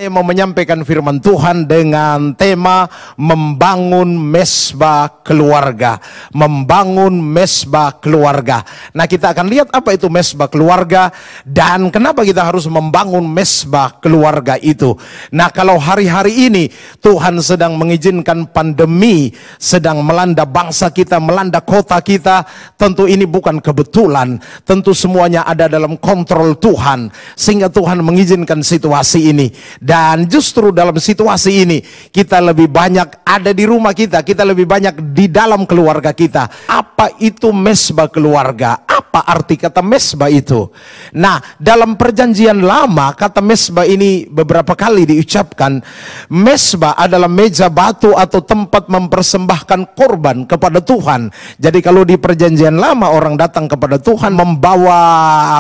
Saya mau menyampaikan firman Tuhan dengan tema membangun mesbah keluarga. Membangun mesbah keluarga. Nah, kita akan lihat apa itu mesbah keluarga dan kenapa kita harus membangun mesbah keluarga itu. Nah, kalau hari-hari ini Tuhan sedang mengizinkan pandemi sedang melanda bangsa kita, melanda kota kita, tentu ini bukan kebetulan. Tentu semuanya ada dalam kontrol Tuhan, sehingga Tuhan mengizinkan situasi ini. Dan justru dalam situasi ini kita lebih banyak ada di rumah kita lebih banyak di dalam keluarga kita. Apa itu mesbah keluarga? Apa arti kata mesbah itu? Nah, dalam perjanjian lama kata mesbah ini beberapa kali diucapkan. Mesbah adalah meja batu atau tempat mempersembahkan korban kepada Tuhan. Jadi kalau di perjanjian lama orang datang kepada Tuhan membawa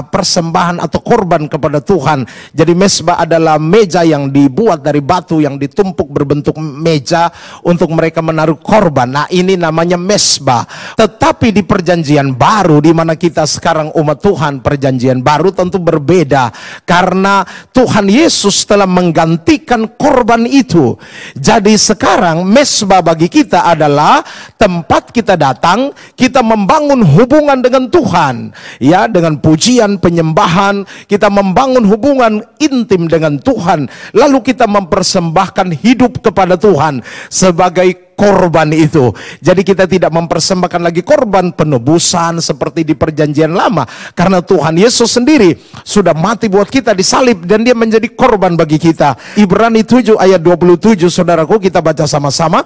persembahan atau korban kepada Tuhan. Jadi mesbah adalah meja yang dibuat dari batu yang ditumpuk berbentuk meja untuk mereka menaruh korban. Nah, ini namanya mesbah. Tetapi di perjanjian baru, di mana kita sekarang umat Tuhan, perjanjian baru tentu berbeda karena Tuhan Yesus telah menggantikan korban itu. Jadi sekarang mesbah bagi kita adalah tempat kita datang, kita membangun hubungan dengan Tuhan, ya, dengan pujian, penyembahan, kita membangun hubungan intim dengan Tuhan, lalu kita mempersembahkan hidup kepada Tuhan sebagai korban itu. Jadi kita tidak mempersembahkan lagi korban penebusan seperti di perjanjian lama, karena Tuhan Yesus sendiri sudah mati buat kita di salib dan dia menjadi korban bagi kita. Ibrani 7 ayat 27, saudaraku, kita baca sama-sama.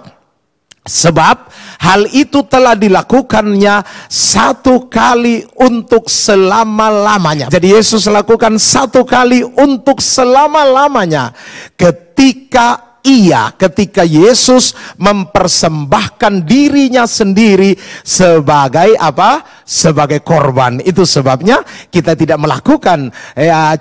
Sebab hal itu telah dilakukannya satu kali untuk selama-lamanya. Jadi Yesus lakukan satu kali untuk selama-lamanya ketika Yesus mempersembahkan dirinya sendiri sebagai apa? Sebagai korban. Itu sebabnya kita tidak melakukan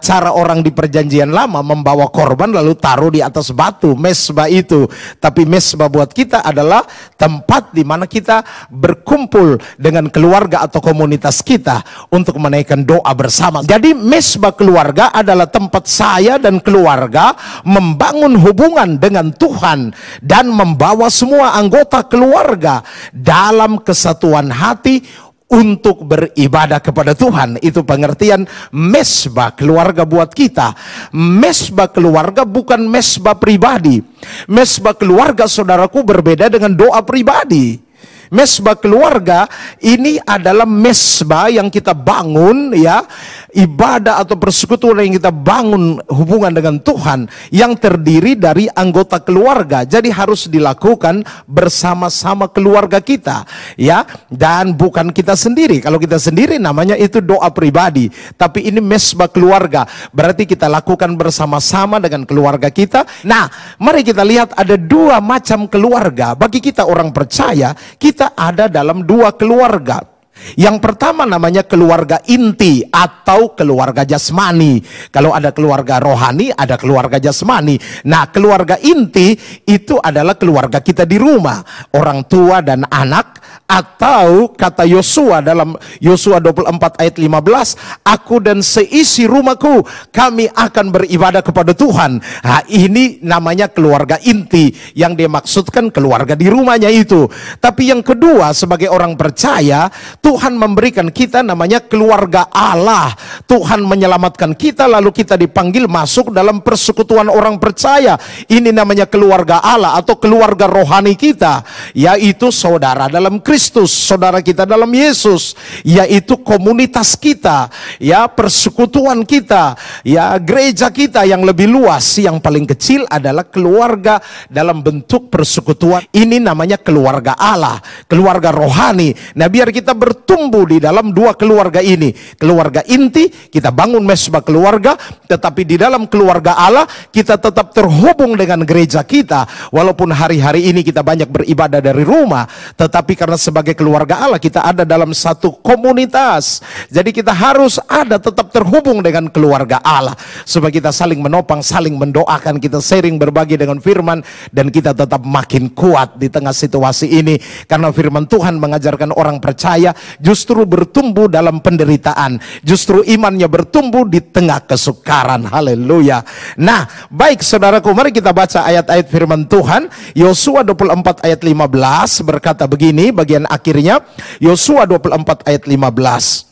cara orang di perjanjian lama membawa korban lalu taruh di atas batu, mesbah itu. Tapi mesbah buat kita adalah tempat di mana kita berkumpul dengan keluarga atau komunitas kita untuk menaikkan doa bersama. Jadi mesbah keluarga adalah tempat saya dan keluarga membangun hubungan dengan Tuhan dan membawa semua anggota keluarga dalam kesatuan hati untuk beribadah kepada Tuhan. Itu pengertian mesbah keluarga buat kita. Mesbah keluarga bukan mesbah pribadi. Mesbah keluarga, saudaraku, berbeda dengan doa pribadi. Mesbah keluarga ini adalah mesbah yang kita bangun, ya, ibadah atau persekutuan yang kita bangun hubungan dengan Tuhan yang terdiri dari anggota keluarga. Jadi harus dilakukan bersama-sama keluarga kita, ya, dan bukan kita sendiri. Kalau kita sendiri namanya itu doa pribadi, tapi ini mesbah keluarga, berarti kita lakukan bersama-sama dengan keluarga kita. Nah, mari kita lihat ada dua macam keluarga. Bagi kita orang percaya, kita ada dalam dua keluarga. Yang pertama namanya keluarga inti atau keluarga jasmani. Kalau ada keluarga rohani, ada keluarga jasmani. Nah, keluarga inti itu adalah keluarga kita di rumah, orang tua dan anak, atau kata Yosua dalam Yosua 24 ayat 15, aku dan seisi rumahku kami akan beribadah kepada Tuhan. Nah, ini namanya keluarga inti yang dimaksudkan keluarga di rumahnya itu. Tapi yang kedua, sebagai orang percaya, Tuhan memberikan kita namanya keluarga Allah. Tuhan menyelamatkan kita lalu kita dipanggil masuk dalam persekutuan orang percaya. Ini namanya keluarga Allah atau keluarga rohani kita, yaitu saudara dalam Kristus, saudara kita dalam Yesus, yaitu komunitas kita, ya, persekutuan kita, ya, gereja kita yang lebih luas. Yang paling kecil adalah keluarga dalam bentuk persekutuan. Ini namanya keluarga Allah, keluarga rohani. Nah, biar kita bertumbuh di dalam dua keluarga ini, keluarga inti, kita bangun mesbah keluarga, tetapi di dalam keluarga Allah kita tetap terhubung dengan gereja kita. Walaupun hari-hari ini kita banyak beribadah dari rumah, tetapi karena sebagai keluarga Allah kita ada dalam satu komunitas. Jadi kita harus ada tetap terhubung dengan keluarga Allah supaya kita saling menopang, saling mendoakan, kita sharing berbagi dengan firman, dan kita tetap makin kuat di tengah situasi ini. Karena firman Tuhan mengajarkan orang percaya justru bertumbuh dalam penderitaan, justru imannya bertumbuh di tengah kesukaran. Haleluya. Nah, baik saudaraku, mari kita baca ayat-ayat firman Tuhan. Yosua 24 ayat 15 berkata begini, bagian akhirnya Yosua 24 ayat 15.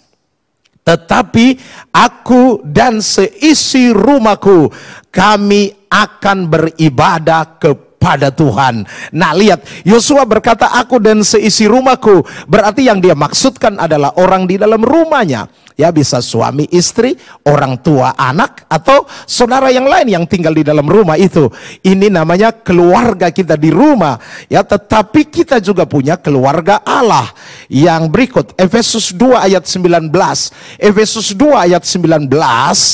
Tetapi aku dan seisi rumahku, kami akan beribadah kepada Tuhan. Nah lihat, Yosua berkata aku dan seisi rumahku, berarti yang dia maksudkan adalah orang di dalam rumahnya. Ya, bisa suami istri, orang tua anak, atau saudara yang lain yang tinggal di dalam rumah itu. Ini namanya keluarga kita di rumah. Ya, tetapi kita juga punya keluarga Allah. Yang berikut, Efesus 2 ayat 19. Efesus 2 ayat 19,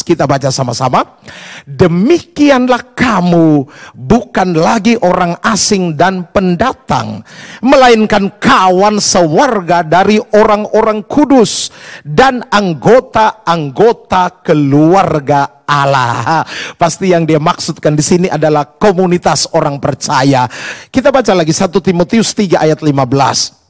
kita baca sama-sama. Demikianlah kamu bukan lagi orang asing dan pendatang, melainkan kawan sewarga dari orang-orang kudus dan anggota-anggota keluarga Allah. Pasti yang dia maksudkan di sini adalah komunitas orang percaya. Kita baca lagi 1 Timotius 3 ayat 15.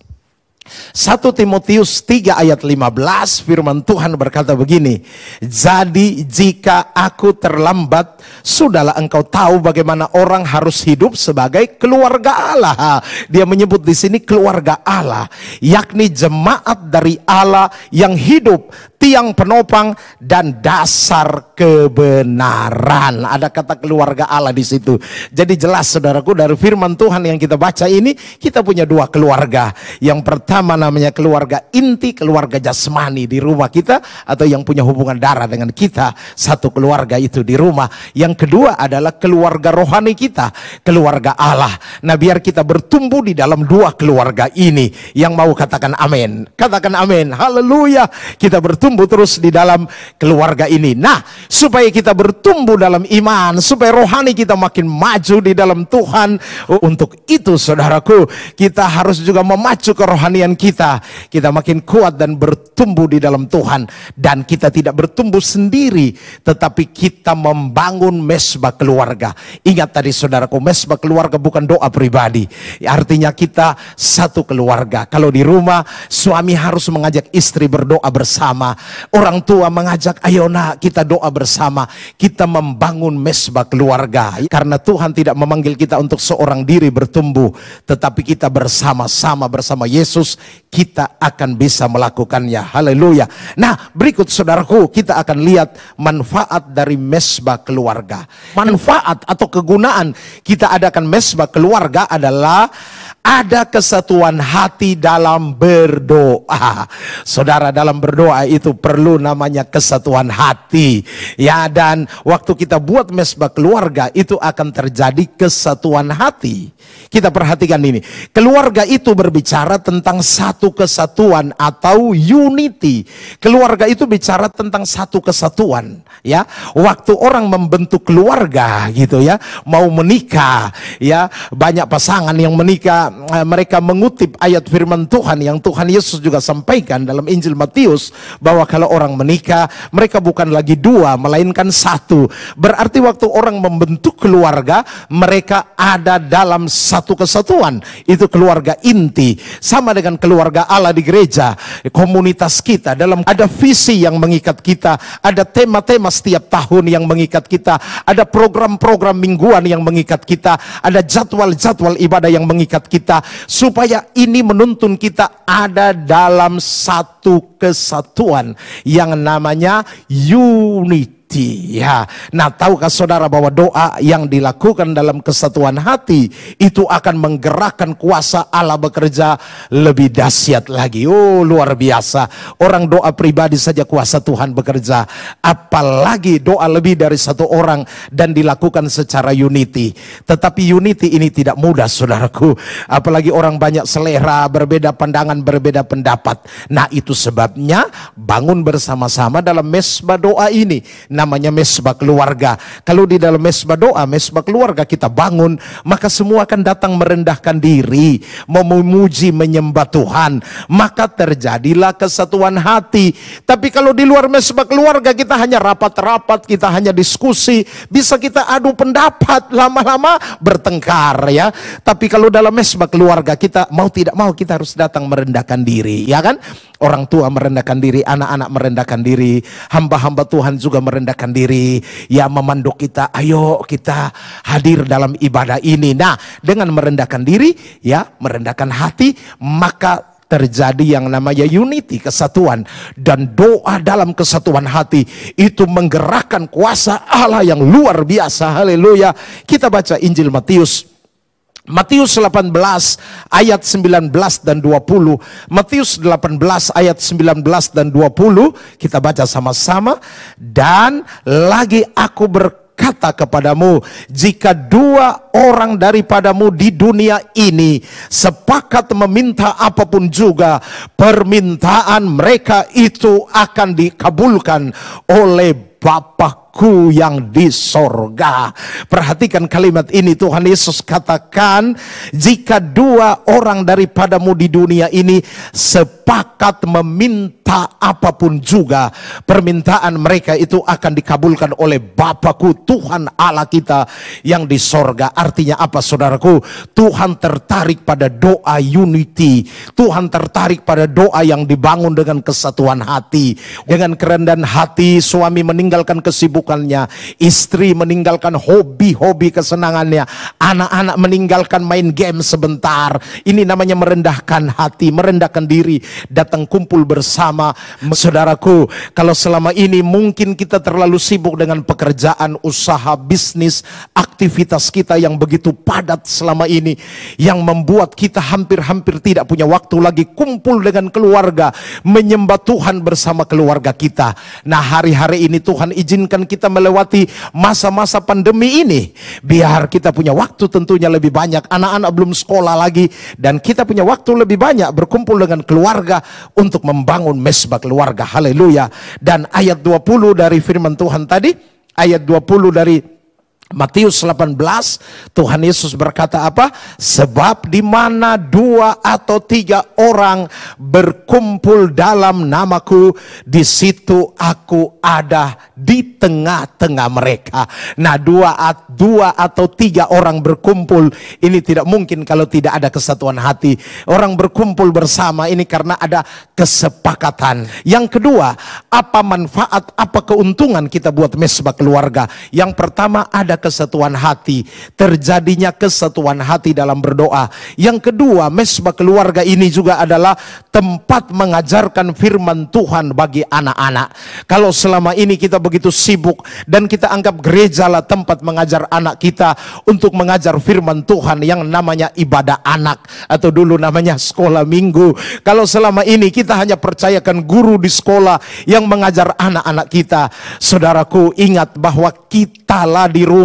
1 Timotius 3 ayat 15, firman Tuhan berkata begini. Jadi jika aku terlambat, sudahlah engkau tahu bagaimana orang harus hidup sebagai keluarga Allah. Dia menyebut di sini keluarga Allah, yakni jemaat dari Allah yang hidup, tiang penopang dan dasar kebenaran. Ada kata keluarga Allah di situ. Jadi jelas saudaraku, dari firman Tuhan yang kita baca ini, kita punya dua keluarga. Yang pertama namanya keluarga inti, keluarga jasmani di rumah kita, atau yang punya hubungan darah dengan kita, satu keluarga itu di rumah. Yang kedua adalah keluarga rohani kita, keluarga Allah. Nah, biar kita bertumbuh di dalam dua keluarga ini. Yang mau katakan amin, katakan amin. Haleluya. Kita bertumbuh terus di dalam keluarga ini. Nah, supaya kita bertumbuh dalam iman, supaya rohani kita makin maju di dalam Tuhan, untuk itu saudaraku, kita harus juga memacu kerohanian kita. Kita makin kuat dan bertumbuh di dalam Tuhan. Dan kita tidak bertumbuh sendiri, tetapi kita membangun mesbah keluarga. Ingat tadi saudaraku, mesbah keluarga bukan doa pribadi. Artinya kita satu keluarga. Kalau di rumah, suami harus mengajak istri berdoa bersama. Orang tua mengajak, ayo nak kita doa bersama. Kita membangun mesbah keluarga. Karena Tuhan tidak memanggil kita untuk seorang diri bertumbuh, tetapi kita bersama-sama bersama Yesus, kita akan bisa melakukannya. Haleluya. Nah, berikut saudaraku, kita akan lihat manfaat dari mesbah keluarga. Manfaat atau kegunaan kita adakan mesbah keluarga adalah ada kesatuan hati dalam berdoa. Saudara, dalam berdoa itu perlu namanya kesatuan hati. Ya, dan waktu kita buat mesbah keluarga itu akan terjadi kesatuan hati. Kita perhatikan ini. Keluarga itu berbicara tentang satu kesatuan atau unity. Keluarga itu bicara tentang satu kesatuan. Ya, waktu orang membentuk keluarga gitu ya, mau menikah, ya, banyak pasangan yang menikah, mereka mengutip ayat firman Tuhan yang Tuhan Yesus juga sampaikan dalam Injil Matius, bahwa kalau orang menikah, mereka bukan lagi dua, melainkan satu. Berarti waktu orang membentuk keluarga, mereka ada dalam satu kesatuan. Itu keluarga inti. Sama dengan keluarga Allah di gereja, komunitas kita, dalam ada visi yang mengikat kita, ada tema-tema setiap tahun yang mengikat kita, ada program-program mingguan yang mengikat kita, ada jadwal-jadwal ibadah yang mengikat kita, supaya ini menuntun kita ada dalam satu kesatuan yang namanya unity. Ya, nah tahukah saudara bahwa doa yang dilakukan dalam kesatuan hati itu akan menggerakkan kuasa Allah bekerja lebih dahsyat lagi. Oh, luar biasa. Orang doa pribadi saja kuasa Tuhan bekerja, apalagi doa lebih dari satu orang dan dilakukan secara unity. Tetapi unity ini tidak mudah saudaraku, apalagi orang banyak selera, berbeda pandangan, berbeda pendapat. Nah, itu sebabnya bangun bersama-sama dalam mesbah doa ini. namanya mesbah keluarga. Kalau di dalam mesbah doa, mesbah keluarga kita bangun, maka semua akan datang merendahkan diri, memuji, menyembah Tuhan, maka terjadilah kesatuan hati. Tapi kalau di luar mesbah keluarga kita hanya rapat-rapat, kita hanya diskusi, bisa kita adu pendapat, lama-lama bertengkar ya. Tapi kalau dalam mesbah keluarga kita mau tidak mau kita harus datang merendahkan diri, ya kan? Orang tua merendahkan diri, anak-anak merendahkan diri, hamba-hamba Tuhan juga merendahkan diri, ya, memandu kita, ayo kita hadir dalam ibadah ini. Nah, dengan merendahkan diri, ya, merendahkan hati, maka terjadi yang namanya unity, kesatuan, dan doa dalam kesatuan hati itu menggerakkan kuasa Allah yang luar biasa. Haleluya. Kita baca Injil Matius 18 ayat 19 dan 20. Matius 18 ayat 19 dan 20 kita baca sama-sama. Dan lagi aku berkata kepadamu, jika dua orang daripadamu di dunia ini sepakat meminta apapun juga, permintaan mereka itu akan dikabulkan oleh Bapakku yang di sorga. Perhatikan kalimat ini, Tuhan Yesus katakan, jika dua orang daripadamu di dunia ini sepakat meminta apapun juga, permintaan mereka itu akan dikabulkan oleh Bapakku, Tuhan Allah kita yang di sorga. Artinya apa, saudaraku? Tuhan tertarik pada doa unity. Tuhan tertarik pada doa yang dibangun dengan kesatuan hati. Dengan kerendahan hati, suami meninggalkan kesibukannya, istri meninggalkan hobi-hobi kesenangannya, anak-anak meninggalkan main game sebentar. Ini namanya merendahkan hati, merendahkan diri, datang kumpul bersama. Saudaraku, kalau selama ini mungkin kita terlalu sibuk dengan pekerjaan, usaha, bisnis, aktivitas kita yang begitu padat selama ini, yang membuat kita hampir-hampir tidak punya waktu lagi kumpul dengan keluarga, menyembah Tuhan bersama keluarga kita. Nah, hari-hari ini Tuhan izinkan kita melewati masa-masa pandemi ini, biar kita punya waktu tentunya lebih banyak. Anak-anak belum sekolah lagi, dan kita punya waktu lebih banyak berkumpul dengan keluarga untuk membangun mesbah keluarga. Haleluya. Dan ayat 20 dari firman Tuhan tadi, ayat 20 dari Matius 18, Tuhan Yesus berkata apa? Sebab di mana dua atau tiga orang berkumpul dalam namaku, di situ aku ada di tengah-tengah mereka. Nah, dua atau tiga orang berkumpul ini tidak mungkin kalau tidak ada kesatuan hati. Orang berkumpul bersama ini karena ada kesepakatan. Yang kedua, apa manfaat, apa keuntungan kita buat mesbah keluarga? Yang pertama, ada kesatuan hati, terjadinya kesatuan hati dalam berdoa. Yang kedua, mesbah keluarga ini juga adalah tempat mengajarkan firman Tuhan bagi anak-anak. Kalau selama ini kita begitu sibuk dan kita anggap gereja lah tempat mengajar anak kita untuk mengajar firman Tuhan yang namanya ibadah anak, atau dulu namanya sekolah minggu. Kalau selama ini kita hanya percayakan guru di sekolah yang mengajar anak-anak kita, saudaraku, ingat bahwa kitalah di rumah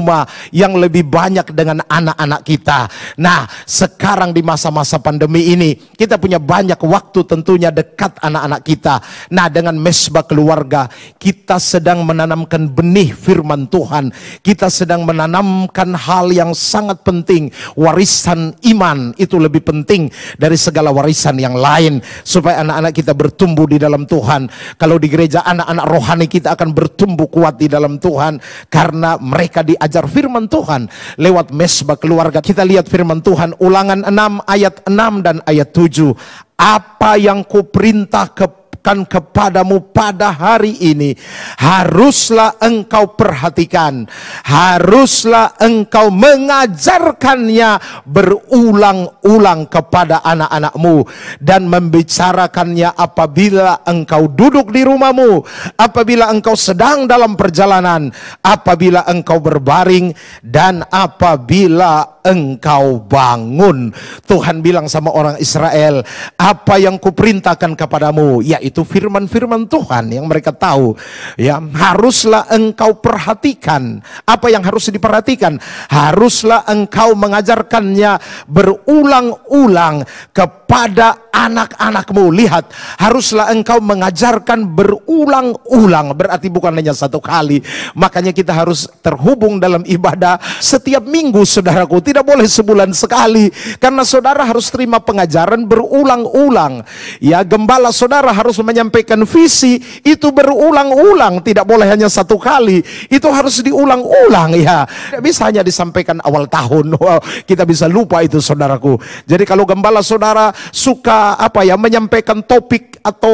yang lebih banyak dengan anak-anak kita. Nah, sekarang di masa-masa pandemi ini kita punya banyak waktu tentunya dekat anak-anak kita. Nah, dengan mesbah keluarga kita sedang menanamkan benih firman Tuhan. Kita sedang menanamkan hal yang sangat penting. Warisan iman itu lebih penting dari segala warisan yang lain, supaya anak-anak kita bertumbuh di dalam Tuhan. Kalau di gereja, anak-anak rohani kita akan bertumbuh kuat di dalam Tuhan karena mereka diajar firman Tuhan lewat mesbah keluarga. Kita lihat firman Tuhan, Ulangan 6 ayat 6 dan ayat 7. Apa yang kuperintahkan kepadamu pada hari ini, haruslah engkau perhatikan, haruslah engkau mengajarkannya berulang-ulang kepada anak-anakmu, dan membicarakannya apabila engkau duduk di rumahmu, apabila engkau sedang dalam perjalanan, apabila engkau berbaring, dan apabila engkau bangun. Tuhan bilang sama orang Israel, apa yang kuperintahkan kepadamu, yaitu firman-firman Tuhan yang mereka tahu. Ya, haruslah engkau perhatikan. Apa yang harus diperhatikan? Haruslah engkau mengajarkannya berulang-ulang kepada anak-anakmu. Lihat, haruslah engkau mengajarkan berulang-ulang. Berarti bukan hanya satu kali. Makanya kita harus terhubung dalam ibadah setiap minggu, saudaraku. Tidak boleh sebulan sekali, karena saudara harus terima pengajaran berulang-ulang. Ya, gembala saudara harus menyampaikan visi itu berulang-ulang, tidak boleh hanya satu kali. Itu harus diulang-ulang, ya. Tidak bisa hanya disampaikan awal tahun. Wow, kita bisa lupa itu, saudaraku. Jadi kalau gembala saudara suka menyampaikan topik atau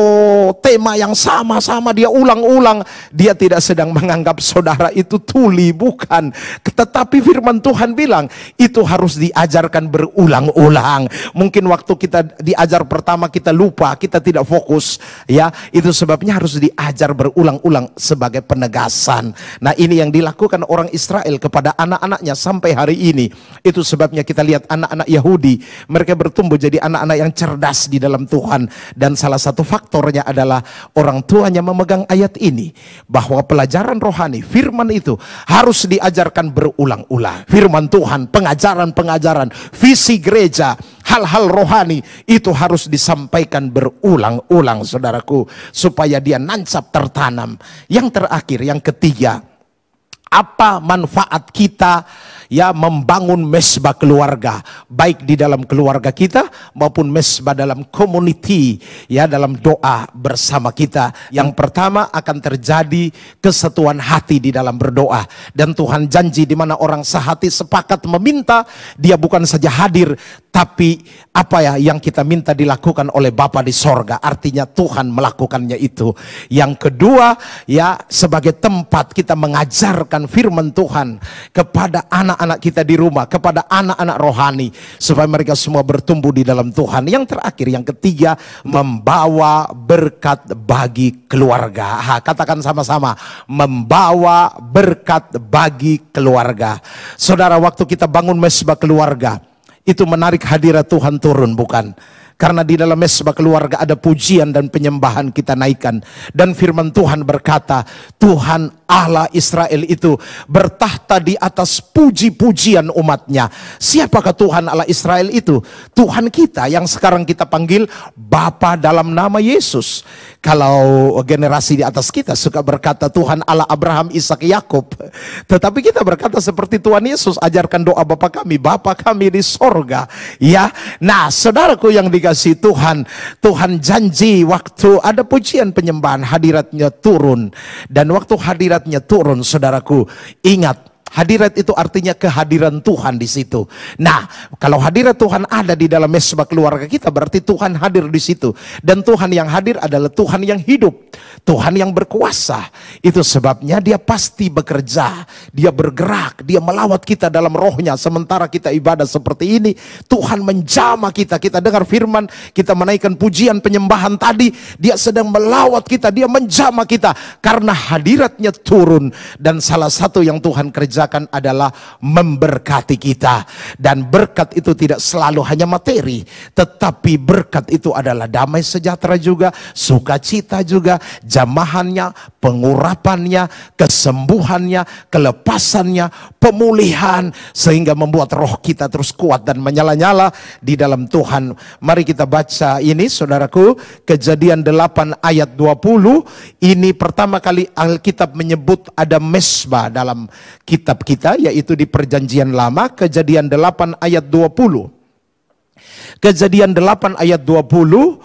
tema yang sama-sama dia ulang-ulang, dia tidak sedang menganggap saudara itu tuli, bukan. Tetapi firman Tuhan bilang itu harus diajarkan berulang-ulang. Mungkin waktu kita diajar pertama kita lupa, kita tidak fokus, ya. Itu sebabnya harus diajar berulang-ulang sebagai penegasan. Nah, ini yang dilakukan orang Israel kepada anak-anaknya sampai hari ini. Itu sebabnya kita lihat anak-anak Yahudi, mereka bertumbuh jadi anak-anak yang cerdas di dalam Tuhan. Dan salah satu faktornya adalah orang tuanya memegang ayat ini, bahwa pelajaran rohani, firman itu harus diajarkan berulang-ulang. Firman Tuhan, pengajaran-pengajaran, visi gereja, hal-hal rohani itu harus disampaikan berulang-ulang, saudaraku, supaya dia nancap tertanam. Yang terakhir, yang ketiga, apa manfaat kita membangun mesbah keluarga, baik di dalam keluarga kita maupun mesbah dalam community, dalam doa bersama kita. Yang pertama, akan terjadi kesatuan hati di dalam berdoa. Dan Tuhan janji, di mana orang sehati sepakat meminta, dia bukan saja hadir, tapi yang kita minta dilakukan oleh Bapa di sorga. Artinya Tuhan melakukannya itu. Yang kedua, sebagai tempat kita mengajarkan firman Tuhan kepada anak-anak kita di rumah, kepada anak-anak rohani, supaya mereka semua bertumbuh di dalam Tuhan. Yang terakhir, yang ketiga, membawa berkat bagi keluarga. Katakan sama-sama, membawa berkat bagi keluarga. Saudara, waktu kita bangun mesbah keluarga, itu menarik hadirat Tuhan turun, bukan? Karena di dalam mesbah keluarga ada pujian dan penyembahan kita naikkan. Dan firman Tuhan berkata, Tuhan Allah Israel itu bertahta di atas puji-pujian umatnya. Siapakah Tuhan Allah Israel itu? Tuhan kita yang sekarang kita panggil Bapa dalam nama Yesus. Kalau generasi di atas kita suka berkata Tuhan Allah Abraham, Ishak, Yakub. Tetapi kita berkata seperti Tuhan Yesus, ajarkan doa Bapa kami di sorga. Ya, nah saudaraku yang dikasihi Tuhan, Tuhan janji waktu ada pujian penyembahan hadiratnya turun. Dan waktu hadiratnya turun, saudaraku, ingat, hadirat itu artinya kehadiran Tuhan di situ. Nah, kalau hadirat Tuhan ada di dalam mesbah keluarga kita, berarti Tuhan hadir di situ. Dan Tuhan yang hadir adalah Tuhan yang hidup, Tuhan yang berkuasa. Itu sebabnya dia pasti bekerja, dia bergerak, dia melawat kita dalam rohnya. Sementara kita ibadah seperti ini, Tuhan menjamah kita. Kita dengar firman, kita menaikkan pujian penyembahan tadi, dia sedang melawat kita, dia menjamah kita. Karena hadiratnya turun. Dan salah satu yang Tuhan kerja adalah memberkati kita. Dan berkat itu tidak selalu hanya materi, tetapi berkat itu adalah damai sejahtera juga, sukacita juga, jamahannya, pengurapannya, kesembuhannya, kelepasannya, pemulihan, sehingga membuat roh kita terus kuat dan menyala-nyala di dalam Tuhan. Mari kita baca ini, saudaraku, Kejadian 8 ayat 20. Ini pertama kali Alkitab menyebut ada mesbah dalam kitab kita, yaitu di Perjanjian Lama. Kejadian 8 ayat 20. Kejadian 8 ayat 20,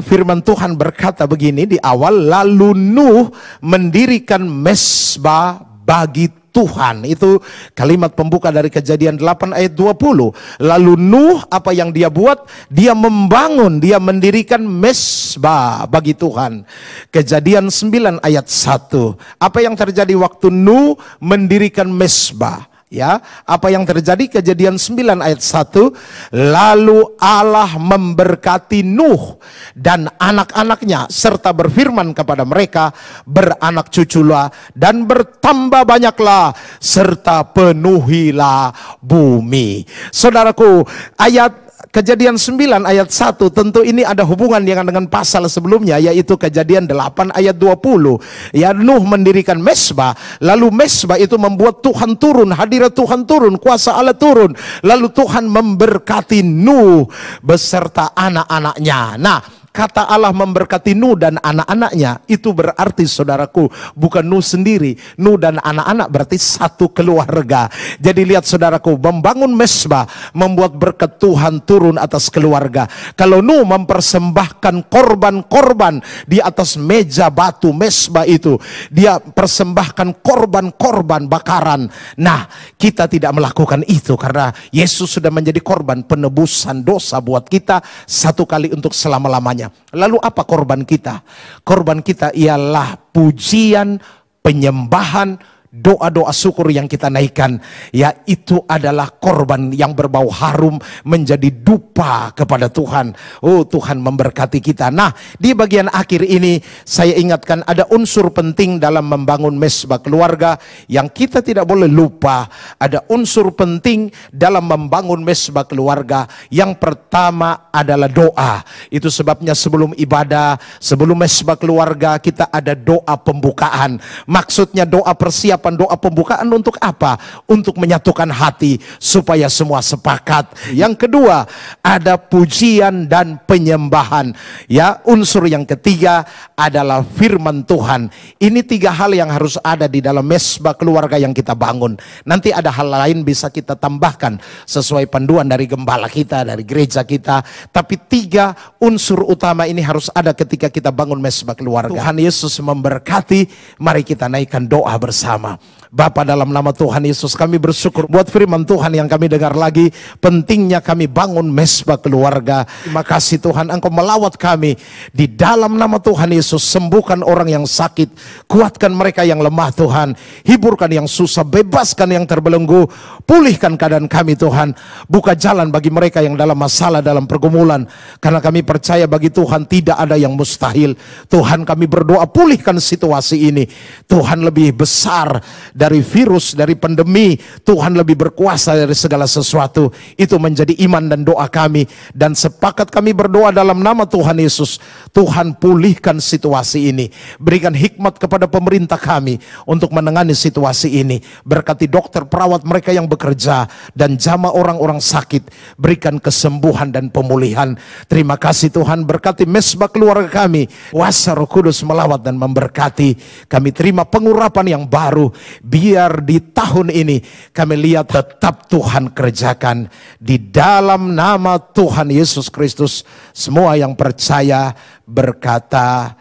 firman Tuhan berkata begini di awal, lalu Nuh mendirikan mesbah bagi Tuhan. Itu kalimat pembuka dari Kejadian 8 ayat 20. Lalu Nuh, apa yang dia buat? Dia membangun, dia mendirikan mesbah bagi Tuhan. Kejadian 9 ayat 1. Apa yang terjadi waktu Nuh mendirikan mesbah? Ya, apa yang terjadi? Kejadian 9 ayat 1. Lalu Allah memberkati Nuh dan anak-anaknya serta berfirman kepada mereka, beranak cuculah dan bertambah banyaklah serta penuhilah bumi. Saudaraku, ayat Kejadian 9 ayat 1 tentu ini ada hubungan dengan pasal sebelumnya, yaitu Kejadian 8 ayat 20. Ya, Nuh mendirikan mesbah, lalu mesbah itu membuat Tuhan turun, hadirat Tuhan turun, kuasa Allah turun. Lalu Tuhan memberkati Nuh beserta anak-anaknya. Nah, kata Allah memberkati Nuh dan anak-anaknya, itu berarti saudaraku, bukan Nuh sendiri. Nuh dan anak-anak berarti satu keluarga. Jadi lihat saudaraku, membangun mesbah membuat berkat Tuhan turun atas keluarga. Kalau Nuh mempersembahkan korban-korban di atas meja batu mesbah itu, dia persembahkan korban-korban bakaran. Nah, kita tidak melakukan itu karena Yesus sudah menjadi korban penebusan dosa buat kita satu kali untuk selama-lamanya. Lalu apa korban kita? Korban kita ialah pujian, penyembahan, doa-doa syukur yang kita naikkan. Ya, itu adalah korban yang berbau harum menjadi dupa kepada Tuhan. Oh, Tuhan memberkati kita. Nah, di bagian akhir ini saya ingatkan ada unsur penting dalam membangun mesbah keluarga yang kita tidak boleh lupa. Ada unsur penting dalam membangun mesbah keluarga. Yang pertama adalah doa. Itu sebabnya sebelum ibadah, sebelum mesbah keluarga, kita ada doa pembukaan. Maksudnya doa persiapan, doa pembukaan untuk apa? Untuk menyatukan hati supaya semua sepakat. Yang kedua, ada pujian dan penyembahan. Ya, unsur yang ketiga adalah firman Tuhan. Ini tiga hal yang harus ada di dalam mesbah keluarga yang kita bangun. Nanti ada hal lain bisa kita tambahkan sesuai panduan dari gembala kita, dari gereja kita. Tapi tiga unsur utama ini harus ada ketika kita bangun mesbah keluarga. Tuhan Yesus memberkati. Mari kita naikkan doa bersama. Bapa, dalam nama Tuhan Yesus kami bersyukur buat firman Tuhan yang kami dengar lagi. Pentingnya kami bangun mesbah keluarga. Terima kasih Tuhan, Engkau melawat kami. Di dalam nama Tuhan Yesus, sembuhkan orang yang sakit, kuatkan mereka yang lemah Tuhan, hiburkan yang susah, bebaskan yang terbelenggu, pulihkan keadaan kami Tuhan. Buka jalan bagi mereka yang dalam masalah, dalam pergumulan, karena kami percaya bagi Tuhan tidak ada yang mustahil. Tuhan, kami berdoa pulihkan situasi ini. Tuhan lebih besar dari virus, dari pandemi. Tuhan lebih berkuasa dari segala sesuatu. Itu menjadi iman dan doa kami. Dan sepakat kami berdoa dalam nama Tuhan Yesus. Tuhan, pulihkan situasi ini. Berikan hikmat kepada pemerintah kami untuk menangani situasi ini. Berkati dokter, perawat mereka yang bekerja, dan jamaah orang-orang sakit. Berikan kesembuhan dan pemulihan. Terima kasih Tuhan, berkati mesbah keluarga kami. Kuasa Roh Kudus melawat dan memberkati. Kami terima pengurapan yang baru. Biar di tahun ini kami lihat tetap Tuhan kerjakan. Di dalam nama Tuhan Yesus Kristus, semua yang percaya berkata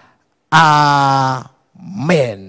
amin.